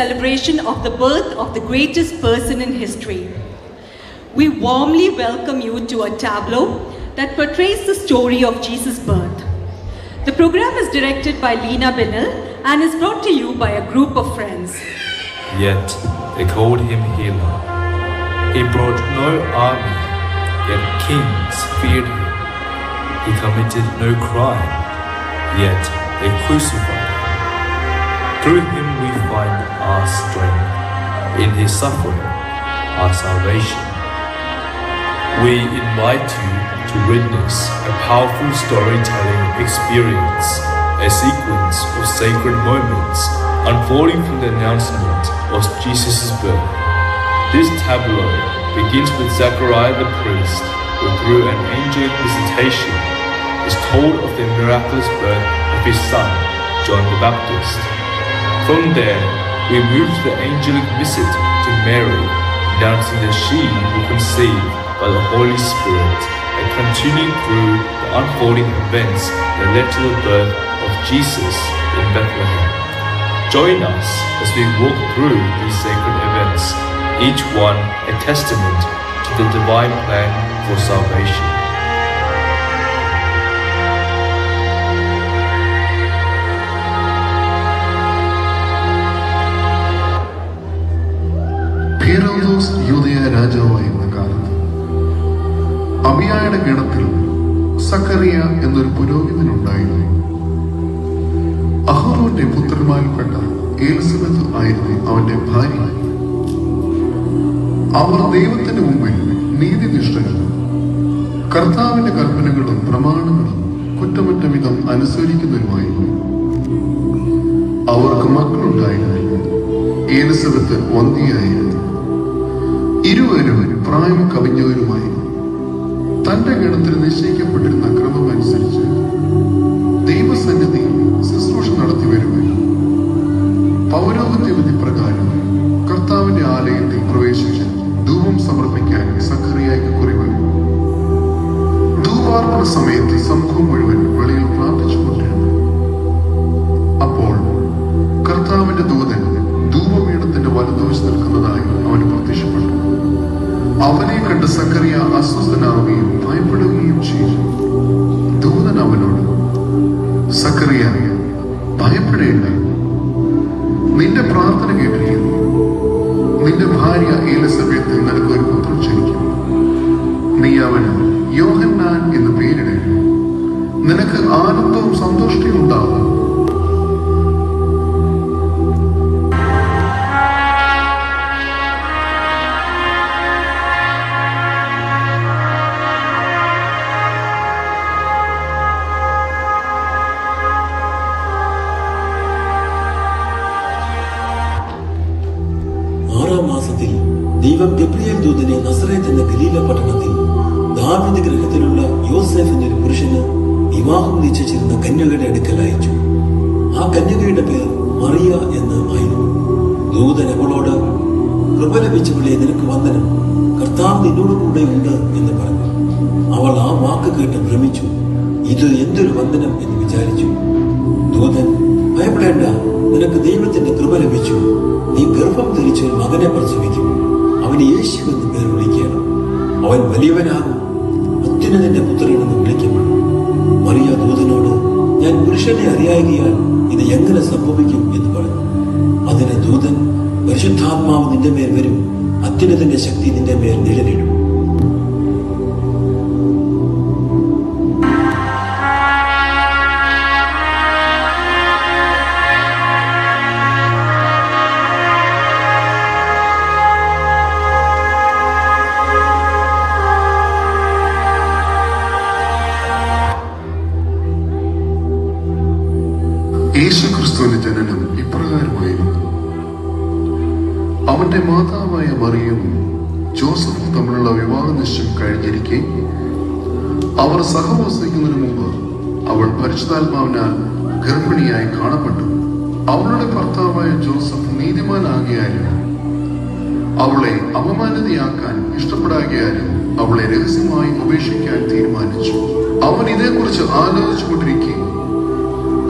celebration of the birth of the greatest person in history. We warmly welcome you to a tableau that portrays the story of Jesus' birth. The program is directed by Lina Benil and is brought to you by a group of friends. Yet they called him Healer. He brought no army, yet kings feared him. He committed no crime, yet they crucified him. Through him we find our strength, in his suffering, our salvation. We invite you to witness a powerful storytelling experience, a sequence of sacred moments unfolding from the announcement of Jesus' birth. This tableau begins with Zechariah the priest, who through an angelic visitation is told of the miraculous birth of his son, John the Baptist. From there, we move to the angelic visit to Mary, announcing that she will conceive by the Holy Spirit, and continue through the unfolding events that led to the birth of Jesus in Bethlehem. Join us as we walk through these sacred events, each one a testament to the divine plan for salvation. ഹീറോദോസ് യൂദയ രാജാവായിരുന്ന കാലത്ത് അബിയായുടെ ഗണത്തിൽ സക്കറിയ എന്നൊരു പുരോഹിതനുണ്ടായിരുന്നു. അഹ്റോന്റെ പുത്രന്മാരിൽപ്പെട്ട Elizabeth ആയിരുന്നു അവന്റെ ഭാര്യ. അവർ ദൈവത്തിന് മുമ്പിൽ നീതിനിഷ്ഠരും കർത്താവിന്റെ കൽപ്പനകളും പ്രമാണങ്ങളും കുറ്റമറ്റ വിധം അനുസരിക്കുന്നവരുമായിരുന്നു. അവർക്ക് മക്കളുണ്ടായിരുന്നു. എലിസബത്ത് വന്ധ്യയായിരുന്നു. ഇരുവരും പ്രായം കവിഞ്ഞവരുമായിരുന്നു. തന്റെ ഗണത്തിൽ നിശ്ചയിക്കപ്പെട്ടിരുന്ന ക്രമം അനുസരിച്ച് ദൈവസന്നിധി ശുശ്രൂഷ നടത്തി വരുവാൻ പൗരോഹിത്യ വിധി പ്രകാരം കർത്താവിന്റെ ആലയത്തിൽ പ്രവേശിച്ച് ധൂപം സമർപ്പിക്കാൻ സഖറിയായ്ക്ക് കുറിവന്നു. ധൂപാർപ്പണ സമയത്ത് സമൂഹം മുഴുവൻ വെളിയിൽ പ്രാർത്ഥിച്ചുകൊണ്ടിരുന്നു. അപ്പോൾ കർത്താവിന്റെ ദൂതൻ ധൂപപീഠത്തിന്റെ വലതുവശത്ത് നിൽക്കുന്നതായി അവന് പ്രത്യക്ഷപ്പെട്ടു. അവനെ കണ്ട് സക്കറിയ അസ്വസ്ഥനാവുകയും ഭയപ്പെടുകയും ചെയ്തു. ദൂതൻ അവനോട്, സക്കറിയ, ഭയപ്പെടേണ്ട, നിന്റെ പ്രാർത്ഥന കേട്ടിരിക്കുന്നു. നിന്റെ ഭാര്യ എലിസബത്ത് നിനക്ക് ഒരു പുത്രൻ ജനിക്കും. നീ അവന് യോഹന്നാൻ എന്ന് പേരിടുക. നിനക്ക് ആനന്ദവും സന്തോഷവും ഉണ്ടാകും. ദൈവം ഗബ്രിയേൽ ദൂതനെ നസറേത്ത് എന്ന ഗലീല പട്ടണത്തിൽ ദാവീദ് ഗൃഹത്തിലുള്ള യോസേഫ് എന്നൊരു പുരുഷന് വിവാഹം നിശ്ചയിച്ചിരുന്ന കന്യകയുടെ അടുക്കൽ അയച്ചു. ആ കന്യകയുടെ പേർ മറിയ എന്ന് ആയിരുന്നു. ദൂതൻ അവളോട്, കൃപ ലഭിച്ചവളെ, നിനക്ക് വന്ദനം, കർത്താവ് നിന്നോട് കൂടെ ഉണ്ട് എന്ന് പറഞ്ഞു. അവൾ ആ വാക്ക് കേട്ട് ഭ്രമിച്ചു. ഇത് എന്തൊരു വന്ദനം എന്ന് വിചാരിച്ചു. ദൂതൻ, ഭയപ്പെടേണ്ട, നിനക്ക് ദൈവത്തിന്റെ കൃപ ലഭിച്ചു. നീ ഗർഭം ധരിച്ച് ഒരു മകനെ പ്രസവിക്കും. അവന് യേശു എന്ന് പേർ വിളിക്കണം. അവൻ വലിയവനാകും, അത്യുന്നതന്റെ പുത്രനെന്ന് വിളിക്കപ്പെടും. മറിയ ദൂതനോട്, ഞാൻ പുരുഷനെ അറിയായികയാൽ ഇത് എങ്ങനെ സംഭവിക്കും എന്ന് പറഞ്ഞു. അതിന് ദൂതൻ, പരിശുദ്ധാത്മാവ് നിന്റെ മേൽ വരും, അത്യുന്നതന്റെ ശക്തി നിന്റെ മേൽ നിഴലിടും. യേശുക്രിസ്തുവിന്റെ ജനനം ഇപ്രകാരമായിരുന്നു. അവന്റെ മാതാവായ മറിയവും ജോസഫും തമ്മിലുള്ള വിവാഹ നിശ്ചയം കഴിഞ്ഞിരിക്കെ അവർ സഹവസിക്കുന്നതിന് മുമ്പ് അവൾ പരിശുദ്ധാത്മാവിനാൽ ഗർഭിണിയായി കാണപ്പെട്ടു. അവളുടെ ഭർത്താവായ ജോസഫ് നീതിമാനാകിയാലും അവളെ അപമാനിതയാക്കാൻ ഇഷ്ടപ്പെടാകിയാലും അവളെ രഹസ്യമായി ഉപേക്ഷിക്കാൻ തീരുമാനിച്ചു. അവൻ ഇതേക്കുറിച്ച് ആലോചിച്ചുകൊണ്ടിരിക്കെ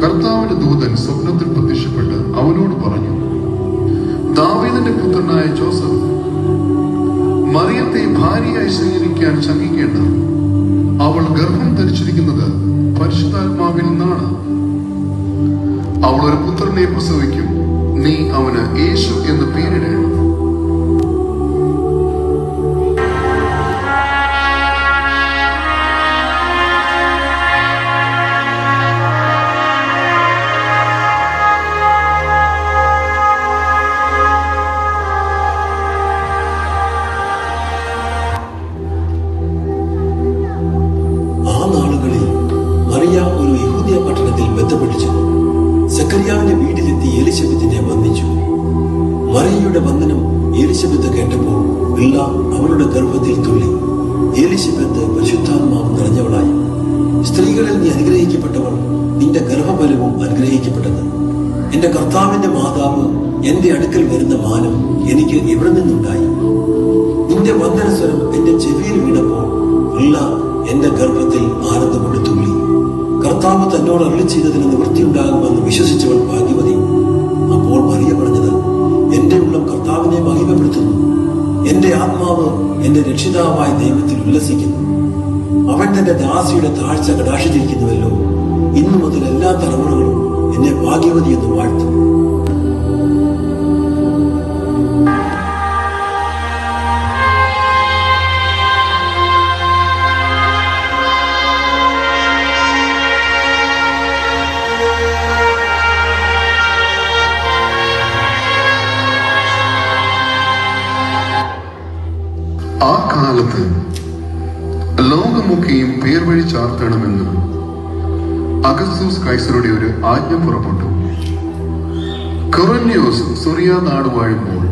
കർത്താവിന്റെ ദൂതൻ സ്വപ്നത്തിൽ പ്രത്യക്ഷപ്പെട്ട് അവനോട് പറഞ്ഞു, പുത്രനായ ജോസഫ് മറിയത്തെ ഭാര്യയായി സ്വീകരിക്കാൻ ശങ്കിക്കേണ്ട. അവൾ ഗർഭം ധരിച്ചിരിക്കുന്നത് പരിശുദ്ധാത്മാവിൽ നിന്നാണ്. അവൾ ഒരു പുത്രനെ പ്രസവിക്കും. നീ അവന് യേശു എന്ന് പേരിടണം. ഒരു യഹൂദിയ പട്ടണത്തിൽ ബന്ധപ്പെട്ടിച്ചു. സക്കറിയാവിന്റെ വീട്ടിലെത്തി എലിശബത്തിനെ വന്ദിച്ചു. മറിയയുടെ വന്ദനം എലിശബത്ത് കേട്ടപ്പോൾ പിള്ള അവളുടെ ഗർഭത്തിൽ തുള്ളി. എലിശബത്ത് പരിശുദ്ധാത്മാവ് നിറഞ്ഞവളായി. സ്ത്രീകളിൽ നീ അനുഗ്രഹിക്കപ്പെട്ടവൾ, നിന്റെ ഗർഭഫലവും അനുഗ്രഹിക്കപ്പെട്ടത്. എന്റെ കർത്താവിന്റെ മാതാവ് എന്റെ അടുക്കൽ വരുന്ന മാനം എനിക്ക് എവിടെ നിന്നുണ്ടായി? നിന്റെ വന്ദനസ്വരം എന്റെ ചെവിയിൽ വീണപ്പോൾ പിള്ള എന്റെ ഗർഭത്തിൽ ആനന്ദം കൊണ്ട് തുള്ളി. കർത്താവ് തന്നോട് അരുളി ചെയ്തതിന് നിവൃത്തിയുണ്ടാകുമെന്ന് വിശ്വസിച്ചവൾ ഭാഗ്യവതി. അപ്പോൾ മറിയ പറഞ്ഞത്, എന്റെ ഉള്ളം കർത്താവിനെ മഹിമപ്പെടുത്തുന്നു. എന്റെ ആത്മാവ് എന്റെ രക്ഷിതാവായ ദൈവത്തിൽ ഉല്ലസിക്കുന്നു. അവൻ തന്റെ ദാസിയുടെ താഴ്ച കടാക്ഷിച്ചിരിക്കുന്നുവല്ലോ. ഇന്നു മുതൽ എല്ലാ തലമുറകളും എന്നെ ഭാഗ്യവതി എന്ന് വാഴ്ത്തും. ആ കാലത്ത് ലോകമൊക്കെയും പേർ വഴി ചാർത്തണമെന്ന് അഗസ്തൂസ് കൈസറുടെ ഒരു ആജ്ഞ പുറപ്പെട്ടു. കൊറന്യോസ് സൊറിയ നാട് വാഴുമ്പോൾ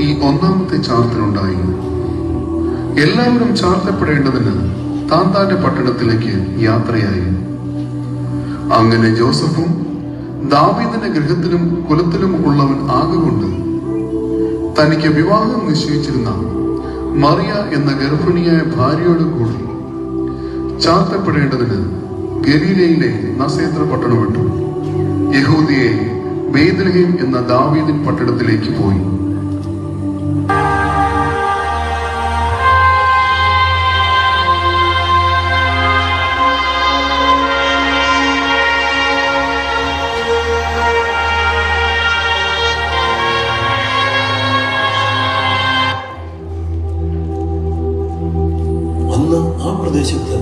ഈ ഒന്നാമത്തെ ചാർത്തലുണ്ടായി. എല്ലാവരും ചാർത്തപ്പെടേണ്ടതിന് താൻ താന്റെ പട്ടണത്തിലേക്ക് യാത്രയായി. അങ്ങനെ ജോസഫും ദാവീദിന്റെ ഗൃഹത്തിലും കുലത്തിലും ഉള്ളവൻ ആകൊണ്ട് തനിക്ക് വിവാഹം നിശ്ചയിച്ചിരുന്ന മറിയ എന്ന ഗർഭിണിയായ ഭാര്യയോട് കൂടി ചാർത്തപ്പെടേണ്ടതിന് ഗലീലയിലെ നസേത്ര പട്ടണം വിട്ടു. യഹൂദിയെ ബേത്ലഹേം എന്ന ദാവീദിൻ പട്ടണത്തിലേക്ക് പോയി. ആ പ്രദേശത്ത്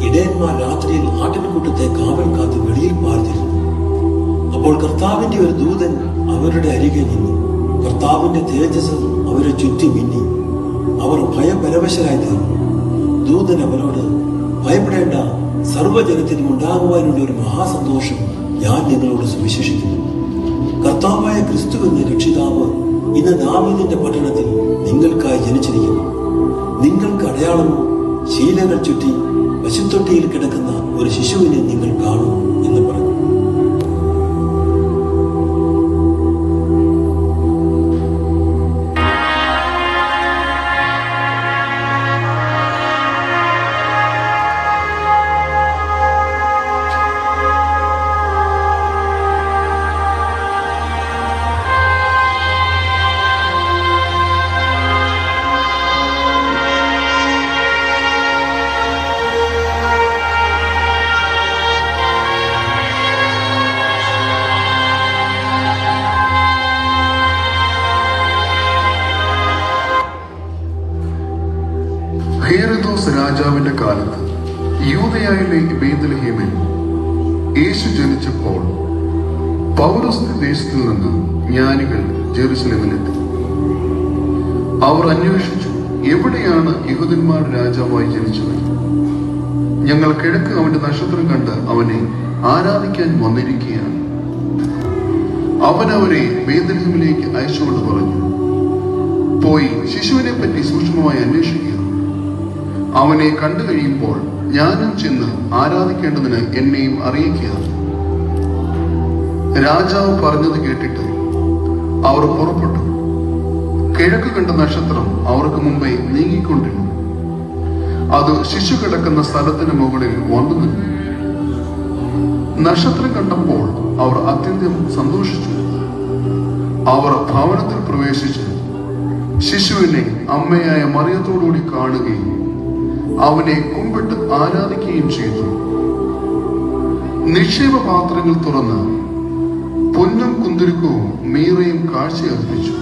ഇടയന്മാർ രാത്രിയിൽ ആട്ടിൻകൂട്ടത്തെ കാവൽ കാത്ത് വെളിയിൽ പാർത്തിരുന്നു. അപ്പോൾ കർത്താവിന്റെ ഒരു ദൂതൻ അവരുടെ അരികെ നിന്നു. കർത്താവിന്റെ തേജസ് അവരെ ചുറ്റി മിന്നി. അവർ ഭയപരവശരായി തീർന്നു. ദൂതൻ അവരോട്, ഭയപ്പെടേണ്ട, സർവ്വജനത്തിനും ഉണ്ടാകുവാനുള്ള ഒരു മഹാസന്തോഷം ഞാൻ നിങ്ങളോട് സുവിശേഷിക്കുന്നു. കർത്താവായ ക്രിസ്തു എന്ന രക്ഷിതാവ് ഇന്ന് ദാവീദിന്റെ പട്ടണത്തിൽ നിങ്ങൾക്കായി ജനിച്ചിരിക്കുന്നു. നിങ്ങൾക്ക് അടയാളമോ ശീലകൾ ചുറ്റി പശുത്തൊട്ടിയിൽ കിടക്കുന്ന ഒരു ശിശുവിനെ നിങ്ങൾ കാണും എന്ന് പറഞ്ഞു. ഹേറോദോസ് രാജാവിന്റെ കാലത്ത് യൂദയായിലെ ബേത്ലഹേമിൽ യേശു ജനിച്ചപ്പോൾ പൗരസ്ത്യ ദേശത്തിൽ നിന്ന് ജ്ഞാനികൾ ജെറുസലേമിലെത്തി. അവർ അന്വേഷിച്ചു, എവിടെയാണ് യഹൂദന്മാർ രാജാവായി ജനിച്ചത്? ഞങ്ങൾ കിഴക്ക് അവന്റെ നക്ഷത്രം കണ്ട് അവനെ ആരാധിക്കാൻ വന്നിരിക്കുകയാണ്. അവൻ അവരെ ബേത്ലഹേമിലേക്ക് അയച്ചുകൊണ്ട് പറഞ്ഞു, പോയി ശിശുവിനെ പറ്റി സൂക്ഷ്മമായി അന്വേഷിക്കുക. അവനെ കണ്ടു കഴിയുമ്പോൾ ഞാനും ചെന്ന് ആരാധിക്കേണ്ടതിന് എന്നെയും അറിയിക്കുക. രാജാവ് പറഞ്ഞത് കേട്ടിട്ട് അവർ പുറപ്പെട്ടു. കിഴക്ക് കണ്ട നക്ഷത്രം അവർക്ക് മുമ്പേ നീങ്ങിക്കൊണ്ടിരുന്നു. അത് ശിശു കിടക്കുന്ന സ്ഥലത്തിന് മുകളിൽ വന്നു നിന്നു. നക്ഷത്രം കണ്ടപ്പോൾ അവർ അത്യന്തം സന്തോഷിച്ചു. അവർ ഭവനത്തിൽ പ്രവേശിച്ച് ശിശുവിനെ അമ്മയായ മറിയത്തോടുകൂടി കാണുകയും അവനെ കുമ്പിട്ട് ആരാധിക്കുകയും ചെയ്തു. നിക്ഷേപ പാത്രങ്ങൾ തുറന്ന് പൊന്നും കുന്തിരുക്കവും മീറയും കാഴ്ചയർപ്പിച്ചു.